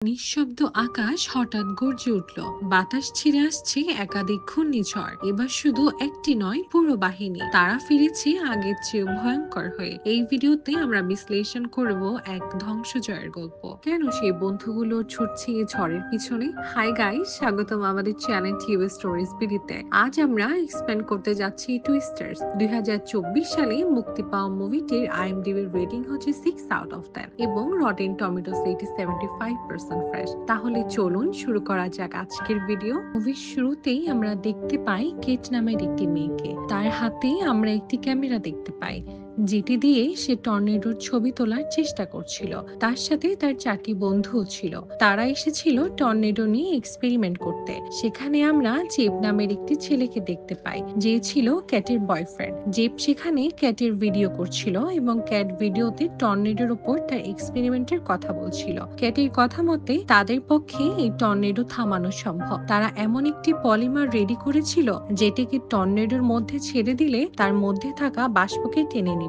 নিঃশব্দ আকাশ হঠাৎ গর্জে উঠল। বাতাস ছিঁড়ে আসছে একাধিক ঘূর্ণিঝড়। এবার শুধু একটি নয়, পুরো বাহিনী তারা ফিরেছে আগের চেয়ে ভয়ঙ্কর হয়ে। এই ভিডিওতে আমরা বিশ্লেষণ করব এক ধ্বংসজয়ের গল্প। কেন সেই বন্ধুগুলো ছুটছে এই ঝড়ের পিছনে। হাই গাইস, স্বাগতম আমাদের চ্যানেল টিভি স্টোরিজ বিডিতে। আজ আমরা এক্সপ্লেন করতে যাচ্ছি টুইস্টার্স। 2024 সালে মুক্তি পাওয়া মুভিটির আইএমডিবি রেটিং হচ্ছে 6/10 এবং রটেন টমেটোস 75% ফ্রেশ। তাহলে চলুন শুরু করা যাক আজকের ভিডিও। মুভির শুরুতেই আমরা দেখতে পাই কেট নামের একটি মেয়েকে। তার হাতে আমরা একটি ক্যামেরা দেখতে পাই, যেটি দিয়ে সে টর্নেডোর ছবি তোলার চেষ্টা করছিল। তার সাথে তার 4টি বন্ধুও ছিল। তারা এসেছিল টর্নেডো নিয়ে এক্সপেরিমেন্ট করতে। সেখানে আমরা জেব নামের একটি ছেলেকে দেখতে পাই, যে ছিল ক্যাটের বয়ফ্রেন্ড। জেব সেখানে ক্যাটের ভিডিও করছিল এবং ক্যাট ভিডিওতে টর্নেডোর উপর তার এক্সপেরিমেন্টের কথা বলছিল। ক্যাটের কথা মতে তাদের পক্ষে এই টর্নেডো থামানো সম্ভব। তারা এমন একটি পলিমার রেডি করেছিল, যেটিকে টর্নেডোর মধ্যে ছেড়ে দিলে তার মধ্যে থাকা বাষ্পকে টেনে নিবে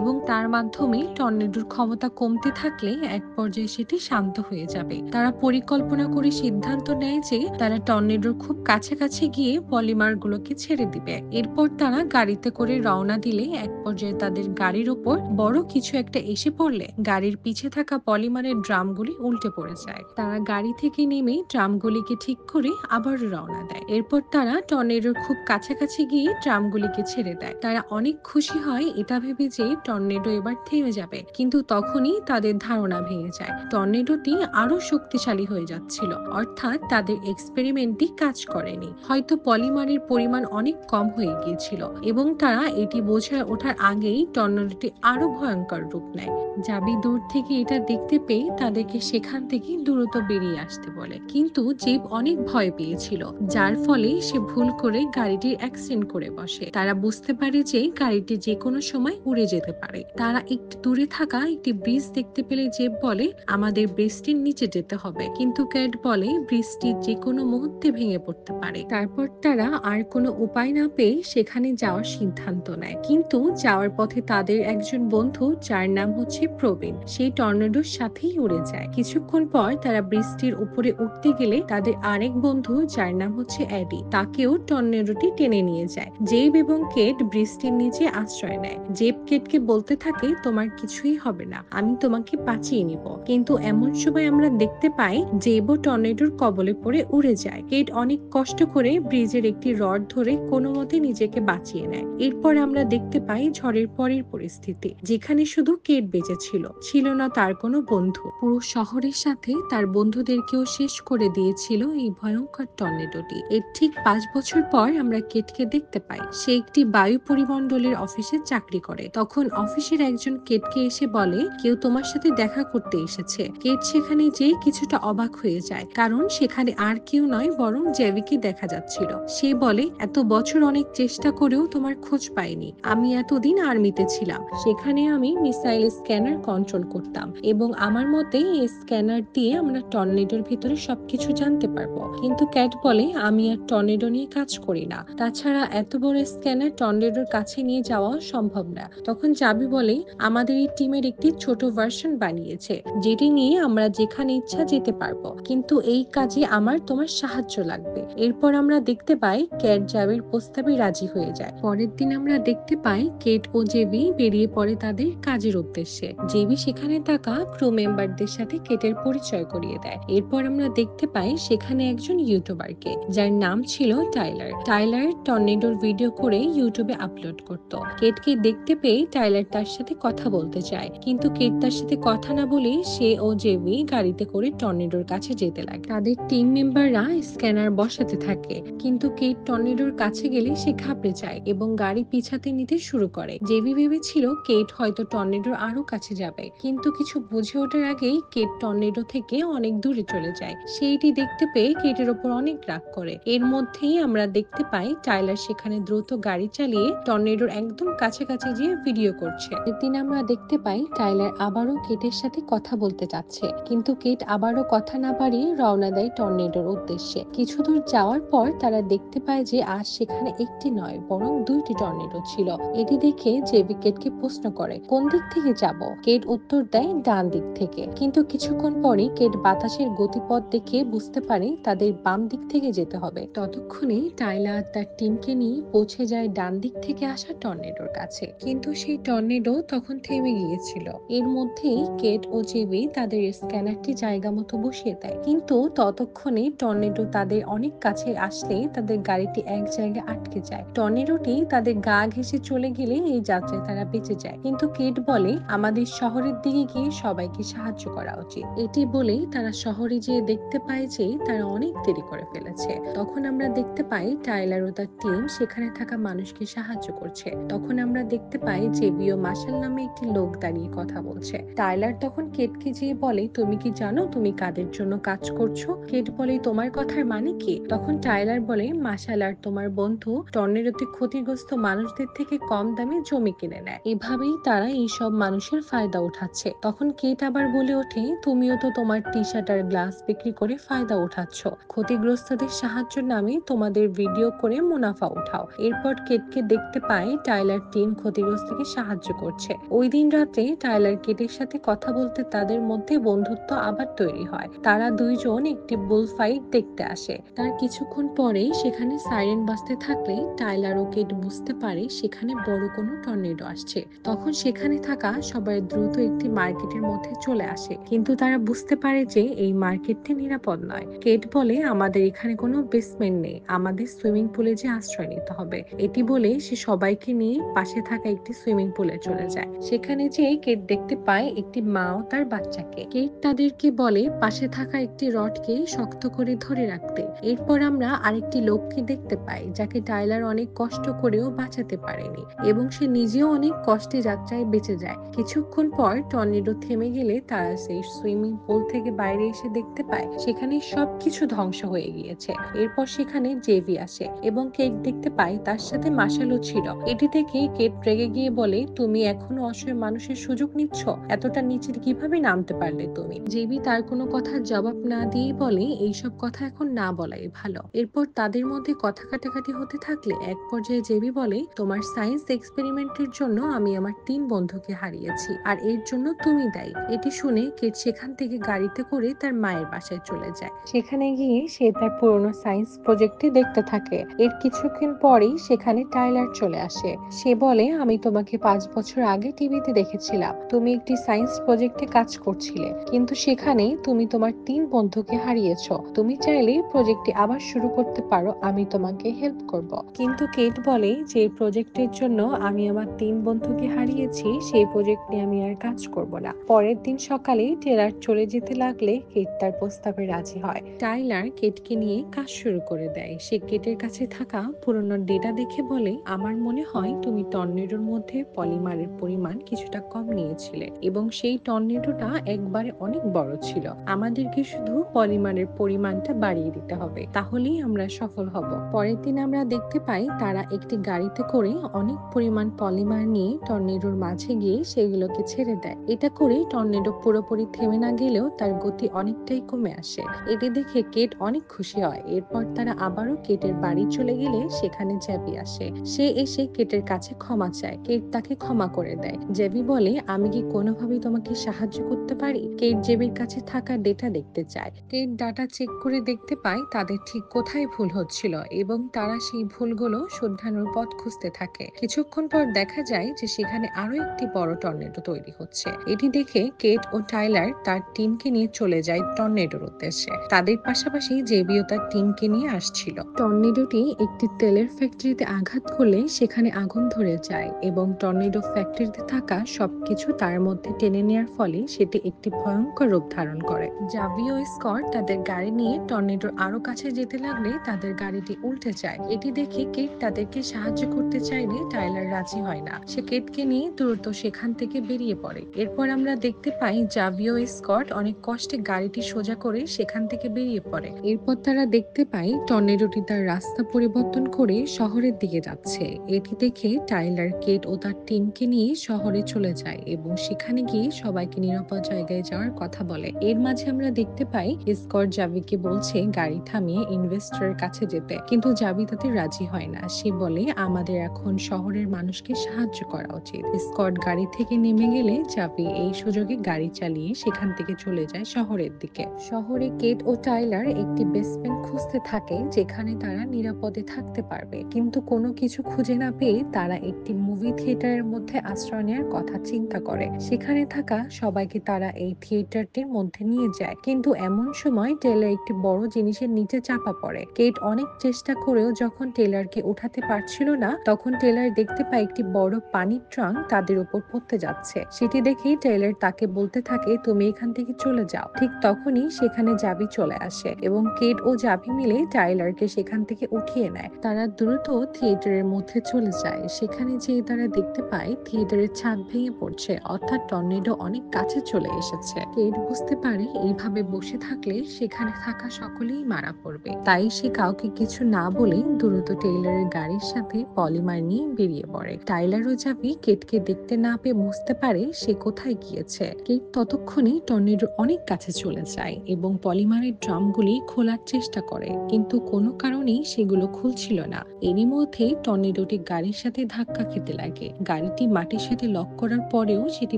এবং তার মাধ্যমে টর্নেডোর ক্ষমতা কমতে থাকলে এক পর্যায়ে সেটি শান্ত হয়ে যাবে। তারা পরিকল্পনা করে সিদ্ধান্ত নেয় যে তারা টর্নেডোর খুব কাছাকাছি গিয়ে পলিমার গুলোকে ছেড়ে দিবে। এরপর তারা গাড়িতে করে রওনা দিলে এক পর্যায়ে তাদের গাড়ির ওপর বড় কিছু একটা এসে পড়লে গাড়ির পিছে থাকা পলিমারের ড্রামগুলি উল্টে পড়ে যায়। তারা গাড়ি থেকে নেমে ড্রামগুলিকে ঠিক করে আবার রওনা দেয়। এরপর তারা টর্নেডোর খুব কাছাকাছি গিয়ে ড্রামগুলিকে ছেড়ে দেয়। তারা অনেক খুশি হয় এটা ভেবে যে টর্নেডো এবার থেমে যাবে, কিন্তু তখনই তাদের ধারণা ভেঙে যায়। টর্নেডোটি আরো শক্তিশালী হয়ে যাচ্ছিল, অর্থাৎ তাদের এক্সপেরিমেন্টটি কাজ করেনি। হয়তো পলিমারের পরিমাণ অনেক কম হয়ে গিয়েছিল এবং তারা এটি বোঝা ওঠার আগেই টর্নেডোটি আরো ভয়ঙ্কর রূপ নেয়। জাবি দূর থেকে এটা দেখতে পেয়ে তাদেরকে সেখান থেকে দ্রুত বেরিয়ে আসতে বলে, কিন্তু জেব অনেক ভয় পেয়েছিল, যার ফলে সে ভুল করে গাড়িটির অ্যাক্সিডেন্ট করে বসে। তারা বুঝতে পারে যে গাড়িটি যে কোনো সময় উড়ে যেতে পারে। তারা একটু দূরে থাকা একটি ব্রিজ দেখতে পেলে জেব বলে, আমাদের ব্রিজটির নিচে যেতে হবে, কিন্তু ক্যাট বলে ব্রিজটি যে কোনো মুহূর্তে ভেঙে পড়তে পারে। তারপর তারা আর কোনো উপায় না পেয়ে সেখানে যাওয়ার সিদ্ধান্ত নেয়, কিন্তু যাওয়ার পথে তাদের একজন বন্ধু, যার নাম হচ্ছে প্রবীণ, সেই টর্নেডোর সাথেই উড়ে যায়। কিছুক্ষণ পর তারা ব্রিজটির উপরে উঠতে গেলে তাদের আরেক বন্ধু, যার নাম হচ্ছে অ্যাডি, তাকেও টর্নেডোটি টেনে নিয়ে যায়। জেব এবং কেট ব্রিজটির নিচে আশ্রয় নেয়। জেব কেটকে বলতে থাকে, তোমার কিছুই হবে না, আমি তোমাকে বাঁচিয়ে নিব। কিন্তু এমন সময় আমরা দেখতে পাই জেবও টর্নেডোর কবলে পড়ে উড়ে যায়। কেট অনেক কষ্ট করে ব্রিজের একটি রড ধরে কোনো মতে নিজেকে বাঁচিয়ে নেয়। এরপর আমরা দেখতে পাই ঝড়ের পরের পরিস্থিতি, যেখানে শুধু কেট বেঁচে ছিল, ছিল না তার কোনো বন্ধু। পুরো শহরের সাথে তার বন্ধুদেরকেও শেষ করে দিয়েছিল এই ভয়ঙ্কর টর্নেডোটি। এর ঠিক 5 বছর পর আমরা কেটকে দেখতে পাই সে একটি বায়ু পরিমণ্ডলের অফিসে চাকরি করে। তখন অফিসের একজন কেটকে এসে বলে, কেউ তোমার সাথে দেখা করতে এসেছে। কেট সেখানে যেয়ে কিছুটা অবাক হয়ে যায়, কারণ সেখানে আর কেউ নয় বরং জেভিকে দেখা যাচ্ছিল। সে বলে, এত বছর অনেক চেষ্টা করেও তোমার খোঁজ পাইনি। আমি এতদিন আর্মিতে ছিলাম, সেখানে আমি মিসাইল স্ক্যানার কন্ট্রোল করতাম এবং আমার মতে এই স্ক্যানার দিয়ে আমরা টর্নেডোর ভিতরে সবকিছু জানতে পারবো। কিন্তু ক্যাট বলে, আমি আর টর্নেডো নিয়ে কাজ করি না, তাছাড়া এত বড় স্ক্যানার টর্নেডোর কাছে নিয়ে যাওয়া সম্ভব না। তখন জাবি বলে, আমাদের এই টিমের একটি ছোট ভার্সন বানিয়েছে, যেটি নিয়ে আমরা যেখানে ইচ্ছা যেতে পারবো, কিন্তু এই কাজে আমার তোমার সাহায্য লাগবে। এরপর আমরা দেখতে পাই ক্যাট জাবির প্রস্তাবে রাজি হয়ে যায়। পরের দিন আমরা দেখতে পাই কেট ও জেবি বেরিয়ে পড়ে তাদের কাজের উদ্দেশ্যে। জেবি সেখানে থাকা ক্রু মেম্বারদের সাথে কেটের পরিচয় করিয়ে দেয়। এরপর আমরা দেখতে পাই সেখানে একজন ইউটিউবারকে, যার নাম ছিল টাইলার। টাইলার টর্নেডোর ভিডিও করে ইউটিউবে আপলোড করত। কেটকে দেখতে পেয়ে টাইলার তার সাথে কথা বলতে চায়, কিন্তু কেট তার সাথে কথা না বলে সে ও জেবি গাড়িতে করে টর্নেডোর কাছে যেতে লাগে। তাদের টিম মেম্বাররা স্ক্যানার বসাতে থাকে, কিন্তু কেট টর্নেডোর কাছে গেলে সে ঘাবড়ে যায় এবং গাড়ি পিছাতে নিতে শুরু করে। জেবি ভেবেছিল কেট হয়তো টর্নেডোর আরো কাছে যাবে, কিন্তু কিছু বুঝে ওঠার আগেই কেট টর্নেডো থেকে অনেক দূরে চলে যায়। সেইটি দেখতে পেয়ে কেটের ওপর অনেক রাগ করে। এর মধ্যেই আমরা দেখতে পাই টাইলার সেখানে দ্রুত গাড়ি চালিয়ে টর্নেডোর একদম কাছাকাছি গিয়ে ভিডিও করছে। একদিন আমরা দেখতে পাই টাইলার আবারও কেটের সাথে কথা বলতে চাচ্ছে, কিন্তু কেট আবারও কথা না বাড়িয়ে রওনা দেয় টর্নেডোর উদ্দেশ্যে। কিছু দূর যাওয়ার পর তারা দেখতে পায় যে আজ সেখানে একটি নয় বরং দুইটি টর্নেডো ছিল। এটি দেখে জেবি কেটকে প্রশ্ন করে, কোন দিক থেকে যাব? কেট উত্তর দেয়, ডান দিক থেকে। কিন্তু কিছুক্ষণ পরে কেট বাতাসের গতিপথ দেখে বুঝতে পারে তাদের বাম দিক থেকে যেতে হবে। ততক্ষণে টাইলার তার টিমকে নিয়ে পৌঁছে যায় ডান দিক থেকে আসা টর্নেডোর কাছে, কিন্তু সেই টর্নেডো তখন থেমে গিয়েছিল। এর মধ্যেই কেট ও জেবি তাদের স্ক্যানারটি জায়গা মতো বসিয়ে দেয়, কিন্তু ততক্ষণে টর্নেডো তাদের অনেক কাছে আসলে তাদের গাড়িটি এক জায়গায় আটকে যায়। টর্নেডোটি তাদের গা ঘেঁষে চলে গেলে এই যাত্রায় তারা বেঁচে যায়, কিন্তু কেট বলে আমাদের শহরের দিকে গিয়ে সবাইকে সাহায্য করা উচিত। এটি বলেই তারা শহরে যেয়ে দেখতে পায় যে তারা অনেক দেরি করে ফেলেছে। তখন আমরা দেখতে পাই টাইলার ও তার টিম সেখানে থাকা মানুষকে সাহায্য করছে। তখন আমরা দেখতে পাই জেবি ও মার্শাল নামে একটি লোক দাঁড়িয়ে কথা বলছে। টাইলার তখন কেটকে যেয়ে বলে, তুমি কি জানো তুমি কাদের জন্য কাজ করছো? কেট বলে, তোমার কথার মানে কি? তখন টাইলার বলে, মার্শাল আর তোমার বন্ধু টর্নেডোতে ক্ষতিগ্রস্ত মানুষদের থেকে কম দামে জমি কিনে নেয়, এভাবেই তারা এই সব মানুষের ফায়দা উঠাচ্ছে। তখন কেট আবার বলে ওঠে, তুমিও তো তোমার টি শার্ট আর গ্লাস বিক্রি করে ফায়দা উঠাচ্ছ, ক্ষতিগ্রস্তদের সাহায্যের নামে তোমাদের ভিডিও করে মুনাফা উঠাও। এরপর কেটকে দেখতে পায় টাইলার টিম ক্ষতিগ্রস্তকে সাহায্য করছে। ওই দিন রাতে টাইলার কেটের সাথে কথা বলতে তাদের মধ্যে বন্ধুত্ব আবার তৈরি হয়। তারা দুইজন একটি বুল ফাইট দেখতে আসে। তার কিছুক্ষণ পরেই সেখানে সাইরেন বাজতে থাকলে টাইলার ও কেট বুঝতে পারে সেখানে বড় কোনো টর্নেডো আসছে। তখন সেখানে থাকা সবাই দ্রুত একটি মার্কেটের মধ্যে চলে আসে, কিন্তু তারা বুঝতে পারে যে এই মার্কেটটি নিরাপদ নয়। কেট বলে, আমাদের এখানে কোনো বেসমেন্ট নেই, আমাদের সুইমিং পুলে যে আশ্রয় নিতে হবে। এটি বলে সে সবাইকে নিয়ে পাশে থাকা একটি সুইমিং পুলে চলে যায়। সেখানে যেয়ে কেট দেখতে পায় একটি মা ও তার বাচ্চাকে। কেট তাদেরকে বলে পাশে থাকা একটি রডকে শক্ত করে ধরে রাখতে। এরপর আমরা আরেকটি লোককে দেখতে পাই যাকে টাইলার অনেক কষ্ট করেও বাঁচাতে পারেনি, এবং সে নিজেও অনেক কষ্টে যাত্রায় বেঁচে যায়। কিছুক্ষণ পর টর্নেডো থেমে গেলে তারা সেই সুইমিং পুল থেকে বাইরে এসে দেখতে পায় সেখানে সবকিছু ধ্বংস হয়ে গিয়েছে। এরপর সেখানে জেভি আসে এবং কেট দেখতে পায় তার সাথে মার্শালও ছিল। এটি থেকে কেট রেগে গিয়ে বলে, তুমি এখনো অসহায় মানুষের সুযোগ নিচ্ছ? এতটা নিচে কিভাবে নামতে পারলে তুমি? জেবি তার কোনো কথার জবাব না দিয়ে বলে, এইসব কথা এখন না বলাই ভালো। এরপর তাদের মধ্যে কথা কাটাকাটি হতে থাকলে এক পর্যায়ে জেবি বলে, তোমার সায়েন্স এক্সপেরিমেন্টের জন্য আমি আমার 3 বন্ধুকে হারিয়েছি, আর এর জন্য তুমি দায়ী। এটি শুনে কেট সেখান থেকে গাড়িতে করে তার মায়ের বাসায় চলে যায়। সেখানে গিয়ে সে তার পুরনো সায়েন্স প্রজেক্টটি দেখতে থাকে। এর কিছুক্ষণ পরেই সেখানে টাইলার চলে আসে। সে বলে, আমি তোমাকে 5 বছর আগে টিভিতে দেখেছিলাম, তুমি একটি সায়েন্স প্রজেক্টে কাজ করছিলে, কিন্তু সেখানে তুমি তোমার 3 বন্ধুকে হারিয়েছো। তুমি চাইলে প্রজেক্টটি আবার শুরু করতে পারো, আমি তোমাকে হেল্প করব। কিন্তু কেট বলে যে প্রজেক্টের জন্য আমি আমার 3 বন্ধুকে হারিয়েছি, সেই প্রজেক্ট নিয়ে আমি আর কাজ করব না। পরের দিন সকালে টেলার চলে যেতে লাগলে কেট তার প্রস্তাবে রাজি হয়। টাইলার কেটকে নিয়ে কাজ শুরু করে দেয়। সে কেটের কাছে থাকা পুরনো ডেটা দেখে বলে, আমার মনে হয় তুমি টর্নেডোর মধ্যে পলিমারের পরিমাণ কিছুটা কম নিয়েছিলে, এবং সেই টর্নেডোটা একবারে অনেক বড় ছিল। আমাদেরকে শুধু পলিমারের পরিমাণটা বাড়িয়ে দিতে হবে, তাহলেই আমরা সফল হব। পরের দিন আমরা দেখতে পাই তারা একটি গাড়িতে করে অনেক পরিমাণ পলিমার নিয়ে টর্নেডোর মাঝে গিয়ে সেগুলোকে ছেড়ে দেয়। এটা করে টর্নেডো পুরোপুরি থেমে না গেলেও তার গতি অনেকটাই কমে আসে। এটি দেখে কেট অনেক খুশি হয়। এরপর তারা আবারও কেটের বাড়ি চলে গেলে সেখানে জ্যাবি আসে। সে এসে কেটের কাছে ক্ষমা চায়। কেট তাকে ক্ষমা করে দেয়। জ্যাবি বলে, আমি কি কোনোভাবে তোমাকে সাহায্য করতে পারি? কেট জেবির কাছে থাকা ডেটা দেখতে চায়। কেট ডাটা চেক করে দেখতে পায় তাদের ঠিক কোথায় ভুল হচ্ছিল, এবং তারা সেই ভুলগুলো শুধরানোর পথ খুঁজতে থাকে। কিছুক্ষণ পর দেখা যায় যে সেখানে আরো একটি বড় টর্নেডো তৈরি হচ্ছে। এটি দেখে কেট ও টাইলার তার টিমকে নিয়ে চলে যায় টর্নেডোর উদ্দেশ্যে। তাদের পাশাপাশি জেবিও তার টিমকে নিয়ে আসছিল। টর্নেডোটি একটি তেলের ফ্যাক্টরিতে আঘাত করলে সেখানে আগুন ধরে যায়, এবং টর্নেডো ফ্যাক্টরিতে থাকা সবকিছু তার মধ্যে টেনে নেওয়ার ফলে সেটি একটি ভয়ঙ্কর রূপ ধারণ করে। জাভি ও স্কট তাদের গাড়ি নিয়ে টর্নেডোর আরো কাছে যেতে লাগলে তাদের গাড়িটি উল্টে যায়। এটি দেখে কেট তাদেরকে সাহায্য করতে চাইলে টাইলার রাজি হয় না। সে কেটকে নিয়ে দ্রুত সেখান থেকে বেরিয়ে পড়ে। এরপর আমরা দেখতে পাই জাভি ও স্কট অনেক কষ্টে গাড়িটি সোজা করে সেখান থেকে বেরিয়ে পড়ে। এরপর তারা দেখতে পাই টর্নেডোটি তার রাস্তা পরিবর্তন করে শহরের দিকে যাচ্ছে। এটি দেখে টাইলার, কেট ও তার টিমকে নিয়ে শহরে চলে যায় এবং সেখানে গিয়ে সবাইকে নিরাপদ জায়গায় যাওয়ার কথা বলে। এর মাঝে আমরা দেখতে পাই স্কট জাবিকে বলছে গাড়ি থামিয়ে ইনভেস্টরের কাছে যেতে, কিন্তু জাবি তাতে রাজি হয় না। সে বলে আমাদের এখন শহরের মানুষকে সাহায্য করা উচিত। স্কট গাড়ি থেকে নেমে গেলে জাবি এই সুযোগে গাড়ি চালিয়ে সেখান থেকে চলে যায় শহরের দিকে। শহরে কেট ও টাইলার একটি বেসমেন্ট খুঁজতে থাকে যেখানে তারা নিরাপদে থাকতে পারবে, কিন্তু কোনো কিছু খুঁজে না পেয়ে তারা একটি মুভি থিয়েটারের মধ্যে আশ্রয় নেওয়ার কথা চিন্তা করে। সেখানে থাকা সবাইকে তারা এই থিয়েটারটির মধ্যে নিয়ে যায়, কিন্তু এমন সময় টেলর একটি বড় জিনিসের নিচে চাপা পড়ে। কেট অনেক চেষ্টা করেও যখন টেলরকে উঠাতে পারছিল না, তখন টেলর দেখতে পায় একটি বড় পানির ট্রাঙ্ক তাদের উপর পড়তে যাচ্ছে। সেটি দেখেই টেলর তাকে বলতে থাকে তুমি এখান থেকে চলে যাও। ঠিক তখনই সেখানে জাবি চলে আসে এবং কেট ও জাবি মিলে টাইলারকে সেখান থেকে উঠিয়ে নেয়। তারা দ্রুত থিয়েটারের মধ্যে চলে যায়। সেখানে যেয়ে তারা দেখতে পায় থিয়েটারের ছাদ ভেঙে পড়ছে, অর্থাৎ টর্নেডো অনেক কাছে চলে এসেছে। কেট বুঝতে পারে এইভাবে বসে থাকলে সেখানে থাকা সকলেই মারা পড়বে, তাই সে কাউকে কিছু না বলে দ্রুত টেইলরের গাড়ির সাথে পলিমার নিয়ে বেরিয়ে পড়ে। টাইলার ও জাবি কেটকে দেখতে না পেয়ে বুঝতে পারে সে কোথায় গিয়েছে। কেট ততক্ষণে টর্নেডোর অনেক কাছে চলে যায় এবং পলিমারের ড্রামগুলি খোলার চেষ্টা করে, কিন্তু কোনো কারণেই সেগুলো খুলছিল না। এরই মধ্যে টর্নেডোটি গাড়ির সাথে ধাক্কা খেতে লাগে। গাড়িটি মাটির সাথে লক করার পরেও সেটি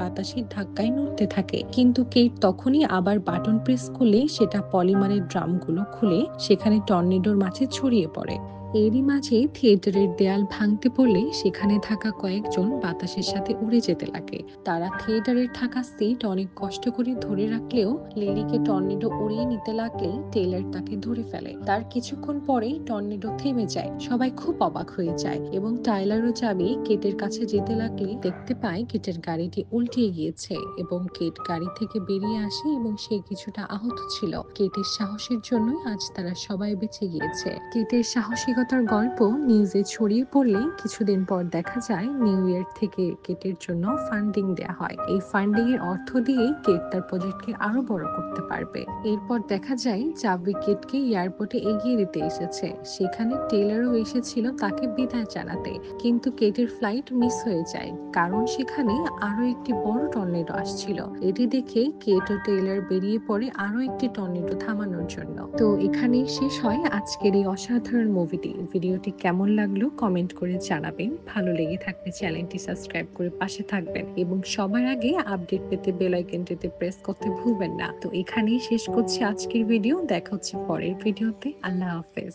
বাতাসের ধাক্কায় নড়তে থাকে, কিন্তু কেট তখনই আবার বাটন প্রেস করলে সেটা পলিমারের ড্রামগুলো খুলে সেখানে টর্নেডোর মাঝে ছড়িয়ে পড়ে। এরই মাঝে থিয়েটারের দেয়াল ভাঙতে পড়লে সেখানে থাকা কয়েকজন বাতাসের সাথে উড়ে যেতে লাগে। তারা থিয়েটারের থাকা সিট অনেক কষ্ট করে ধরে রাখলেও লিলিকে টর্নেডো উড়িয়ে নিতে লাগলেই টেইলর তাকে ধরে ফেলে। তার কিছুক্ষণ পরেই টর্নেডো থেমে যায়। সবাই খুব অবাক হয়ে যায় এবং টাইলার ও জাবি কেটের কাছে যেতে লাগলে দেখতে পায় কেটের গাড়িটি উল্টিয়ে গিয়েছে এবং কেট গাড়ি থেকে বেরিয়ে আসে এবং সে কিছুটা আহত ছিল। কেটের সাহসের জন্যই আজ তারা সবাই বেঁচে গিয়েছে। কেটের সাহসিকতার গল্প নিউজে ছড়িয়ে পড়লে কিছুদিন পর দেখা যায় নিউ ইয়র্ক থেকে কেটের জন্য ফান্ডিং দেয়া হয়। এই ফান্ডিং এর অর্থ দিয়েই কেট তার প্রজেক্টকে আরো বড় করতে পারবে। এরপর দেখা যায় জাবি কেটকে এয়ারপোর্টে এগিয়ে দিতে এসেছে। সেখানে টেইলরও এসেছিল তাকে বিদায় জানাতে, কিন্তু কেটের ফ্লাইট মিস হয়ে যায় কারণ সেখানে আরো একটি বড় টর্নেডো আসছিল। এটি দেখে কেট ও টেইলর বেরিয়ে পড়ে আরো একটি টর্নেডো থামানোর জন্য। তো এখানেই শেষ হয় আজকের এই অসাধারণ মুভিটি। ভিডিওটি কেমন লাগলো কমেন্ট করে জানাবেন। ভালো লেগে থাকলে চ্যানেলটি সাবস্ক্রাইব করে পাশে থাকবেন এবং সবার আগে আপডেট পেতে বেল আইকনটিতে প্রেস করতে ভুলবেন না। তো এখানেই শেষ করছি আজকের ভিডিও। দেখা হচ্ছে পরের ভিডিওতে। আল্লাহ হাফেজ।